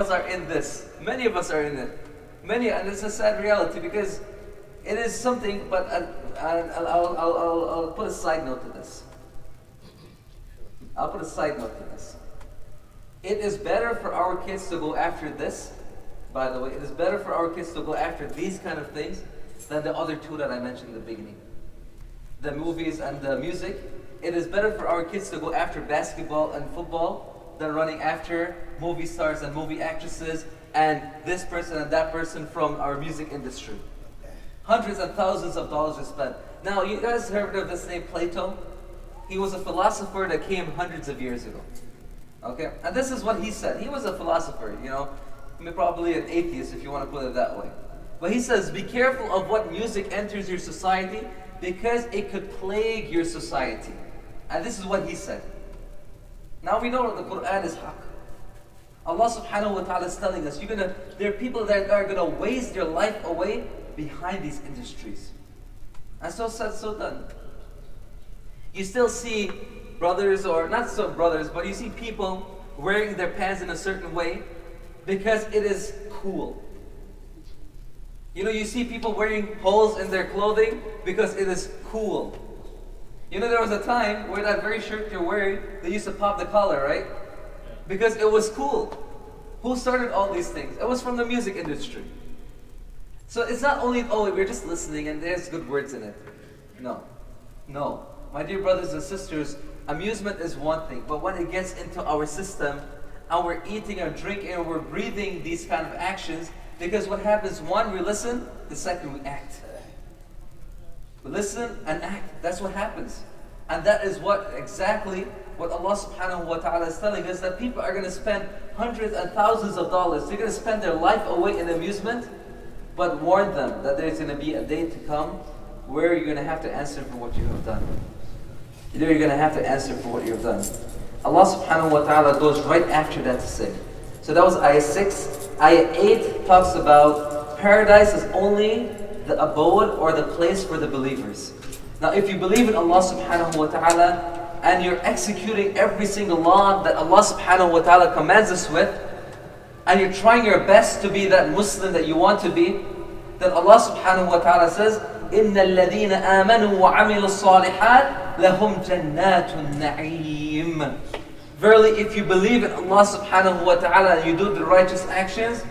us are in this. Many of us are in it. And it's a sad reality because it is something, but I'll put a side note to this. I'll put a side note to this. It is better for our kids to go after this, by the way, it is better for our kids to go after these kind of things than the other two that I mentioned in the beginning. The movies and the music. It is better for our kids to go after basketball and football than running after movie stars and movie actresses and this person and that person from our music industry. Hundreds and thousands of dollars are spent. Now, you guys heard of this name Plato? He was a philosopher that came hundreds of years ago. Okay? And this is what he said. He was a philosopher, probably an atheist if you want to put it that way. But he says, be careful of what music enters your society because it could plague your society. And this is what he said. Now we know that the Quran is haqq. Allah subhanahu wa ta'ala is telling us, there are people that are going to waste their life away behind these industries. And so said, so done. You still see brothers, or not so brothers, but you see people wearing their pants in a certain way because it is cool. You see people wearing holes in their clothing because it is cool. There was a time where that very shirt you're wearing, they used to pop the collar, right? Because it was cool. Who started all these things? It was from the music industry. So it's not only, we're just listening and there's good words in it. No. My dear brothers and sisters, amusement is one thing, but when it gets into our system, and we're eating or drinking or we're breathing these kind of actions, because what happens, one, we listen, the second, we act. We listen and act. That's what happens. And that is exactly what Allah subhanahu wa ta'ala is telling us, that people are going to spend hundreds and thousands of dollars. They're going to spend their life away in amusement, but warn them that there's going to be a day to come where you're going to have to answer for what you have done. You're going to have to answer for what you've done. Allah subhanahu wa ta'ala goes right after that to say. So that was ayah 6. Ayah 8 talks about paradise is only the abode or the place for the believers. Now if you believe in Allah subhanahu wa ta'ala and you're executing every single law that Allah subhanahu wa ta'ala commands us with, and you're trying your best to be that Muslim that you want to be, then Allah subhanahu wa ta'ala says, إِنَّ الَّذِينَ آمَنُوا وَعَمِلُوا الصَّالِحَاتِ لَهُمْ جَنَّاتُ النَّعِيمِ. Verily, if you believe in Allah subhanahu wa ta'ala and you do the righteous actions,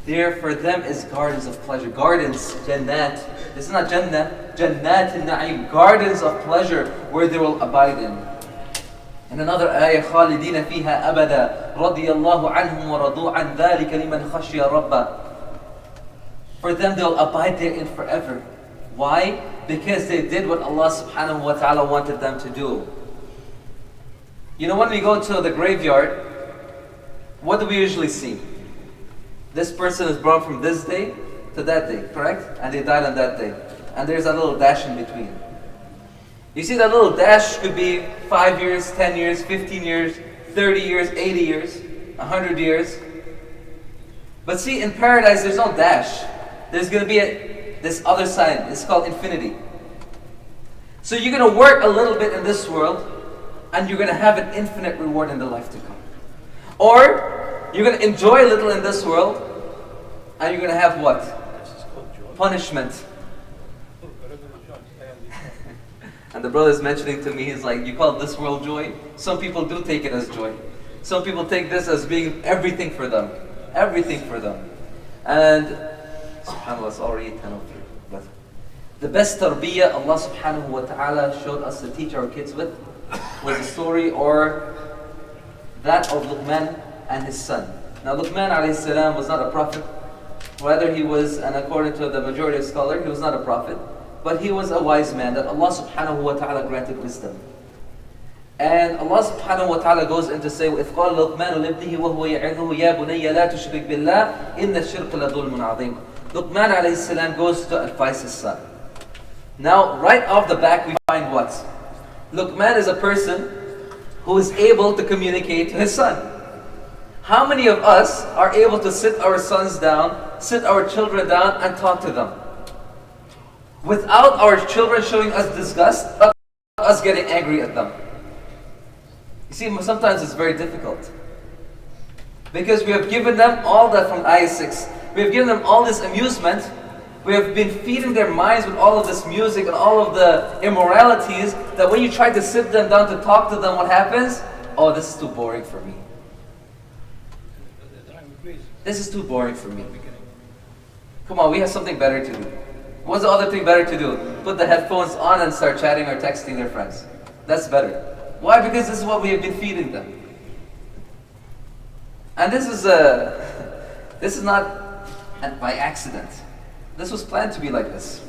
there for them is gardens of pleasure. Gardens, jannat. This is not jannah, jannat al-na'im. Gardens of pleasure where they will abide in. And another ayah, خَالِدِينَ فِيهَا أَبَدًا رَضِيَ اللَّهُ عَنْهُمْ وَرَضُوا عَنْ ذَلِكَ لِمَنْ خَشِيَ رَبَّهُ. For them they'll abide therein forever. Why? Because they did what Allah subhanahu wa ta'ala wanted them to do. When we go to the graveyard, what do we usually see? This person is born from this day to that day, correct? And they died on that day. And there's a little dash in between. You see that little dash could be 5 years, 10 years, 15 years, 30 years, 80 years, 100 years. But see, in paradise there's no dash. There's going to be this other side. It's called infinity. So you're going to work a little bit in this world, and you're going to have an infinite reward in the life to come. Or you're going to enjoy a little in this world, and you're going to have what? Punishment. And the brother is mentioning to me, he's like, you call this world joy? Some people do take it as joy. Some people take this as being everything for them. Everything for them. And subhanAllah, it's already 10:03. But the best tarbiyah Allah subhanahu wa ta'ala showed us to teach our kids with was a story or that of Luqman and his son. Now Luqman alayhi salam was not a prophet. Rather he was, and according to the majority of scholars, he was not a prophet. But he was a wise man that Allah subhanahu wa ta'ala granted wisdom. And Allah subhanahu wa ta'ala goes in to say, وَإِذْ قَالَ لُقْمَانُ لِابْنِهِ وَهُوَ يَعِظُهُ يَا بُنَيَّ لَا تُشْرِكْ بِاللَّهِ إِنَّ الشِّرْكَ لَظُلْمٌ عَظِيمٌ. Luqman alayhi salam goes to advise his son. Now, right off the back we find what? Luqman is a person who is able to communicate to his son. How many of us are able to sit our sons down, sit our children down and talk to them? Without our children showing us disgust, but us getting angry at them. You see, sometimes it's very difficult. Because we have given them all that from Ayah 6. We have given them all this amusement. We have been feeding their minds with all of this music and all of the immoralities that when you try to sit them down to talk to them, what happens? Oh, this is too boring for me. This is too boring for me. Come on, we have something better to do. What's the other thing better to do? Put the headphones on and start chatting or texting their friends. That's better. Why? Because this is what we have been feeding them. And this is not by accident. This was planned to be like this.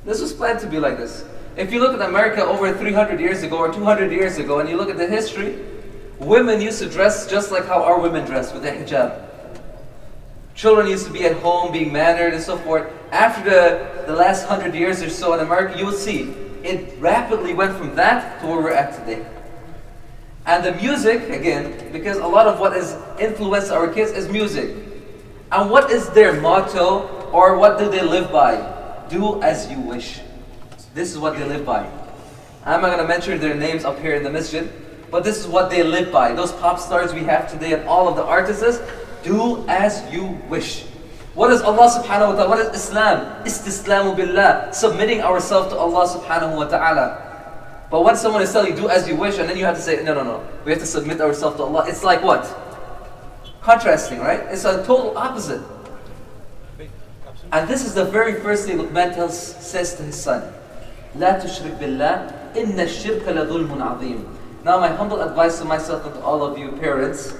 This was planned to be like this. If you look at America over 300 years ago or 200 years ago and you look at the history, women used to dress just like how our women dress, with the hijab. Children used to be at home being mannered and so forth. After the last 100 years or so in America, you will see it rapidly went from that to where we're at today. And the music, again, because a lot of what has influenced our kids is music. And what is their motto, or what do they live by? Do as you wish. This is what they live by. I'm not going to mention their names up here in the masjid, but this is what they live by. Those pop stars we have today and all of the artists, do as you wish. What is Allah subhanahu wa ta'ala? What is Islam? Istislamu billah. Submitting ourselves to Allah subhanahu wa ta'ala. But when someone is telling you, do as you wish, and then you have to say, no. We have to submit ourselves to Allah. It's like what? Contrasting, right? It's a total opposite. And this is the very first thing Luqman says to his son. لا تشرك بالله إن الشرك لظلم عظيم. Now my humble advice to myself and to all of you parents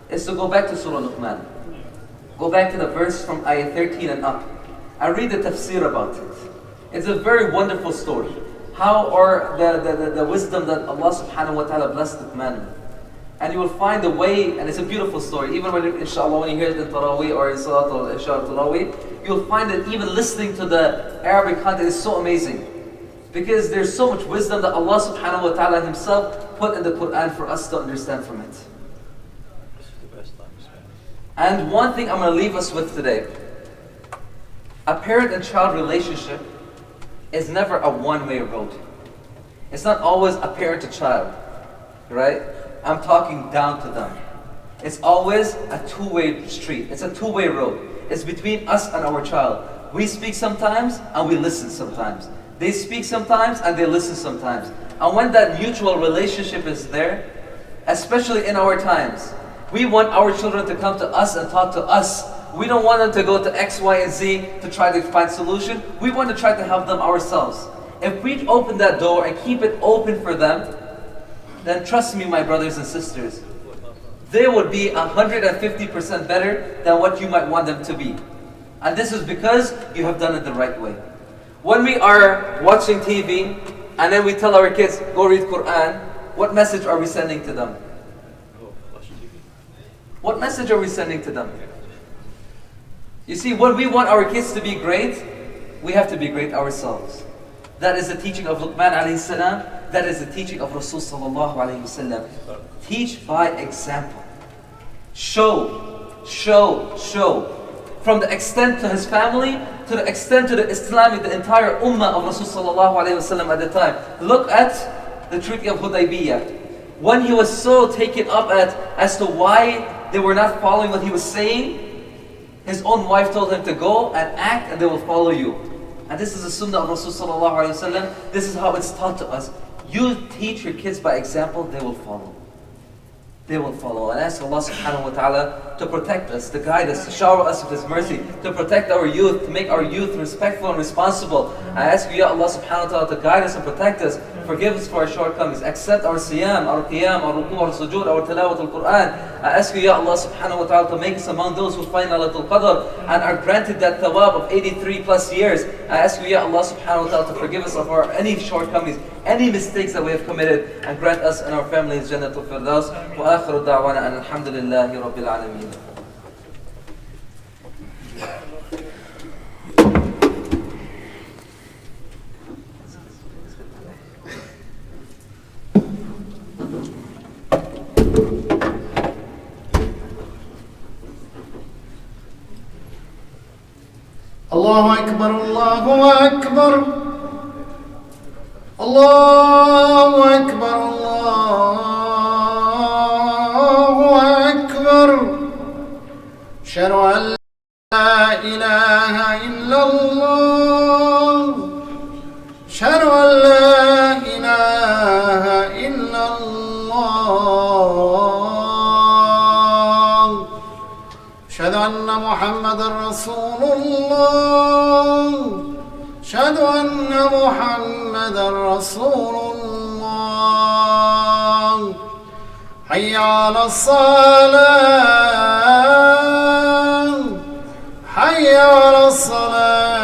is to go back to Surah Luqman. Go back to the verse from ayah 13 and up. And read the tafsir about it. It's a very wonderful story. How, or the wisdom that Allah subhanahu wa ta'ala blessed Luqman with. And you will find a way, and it's a beautiful story. Even when, inshallah, when you hear it in Taraweeh or in Salat al-Isha or Taraweeh, you'll find that even listening to the Arabic content is so amazing. Because there's so much wisdom that Allah subhanahu wa ta'ala himself put in the Quran for us to understand from it. And one thing I'm going to leave us with today. A parent and child relationship is never a one-way road. It's not always a parent to child, right? I'm talking down to them. It's always a two-way street. It's a two-way road. It's between us and our child. We speak sometimes and we listen sometimes. They speak sometimes and they listen sometimes. And when that mutual relationship is there, especially in our times, we want our children to come to us and talk to us. We don't want them to go to X, Y, and Z to try to find solution. We want to try to help them ourselves. If we open that door and keep it open for them, then trust me, my brothers and sisters, they would be 150% better than what you might want them to be. And this is because you have done it the right way. When we are watching TV and then we tell our kids, go read Quran, what message are we sending to them? What message are we sending to them? You see, when we want our kids to be great, we have to be great ourselves. That is the teaching of Luqman alayhi salam. That is the teaching of Rasul sallallahu alayhi wasallam. Teach by example. Show. From the extent to his family, to the extent to the the entire ummah of Rasul sallallahu alayhi wasallam at the time. Look at the Treaty of Hudaybiyah. When he was so taken up as to why they were not following what he was saying, his own wife told him to go and act and they will follow you. And this is the sunnah of Rasul sallallahu alayhi wasallam. This is how it's taught to us. You teach your kids by example, they will follow. They will follow. And ask Allah subhanahu wa ta'ala to protect us, to guide us, to shower us with His mercy, to protect our youth, to make our youth respectful and responsible. I ask you, Ya Allah subhanahu wa ta'ala, to guide us and protect us. Forgive us for our shortcomings. Accept our siyam, our qiyam, our ruku, our sujood, our tilawat al-Quran. I ask you, Ya Allah subhanahu wa ta'ala, to make us among those who find Laylatul Qadr and are granted that thawab of 83 plus years. I ask you, Ya Allah subhanahu wa ta'ala, to forgive us of our any shortcomings, any mistakes that we have committed, and grant us and our families Jannatul Firdaus. Wa akhiru da'wana an alhamdulillahi rabbil alameen. Allahu Akbar, Allahu Akbar. Allahu Akbar, Allahu Akbar. أشهد أن لا إله إلا الله أشهد أن لا إله إلا الله أشهد أن محمدا رسول الله أشهد أن محمدا رسول الله حي على الصلاة حي على الصلاة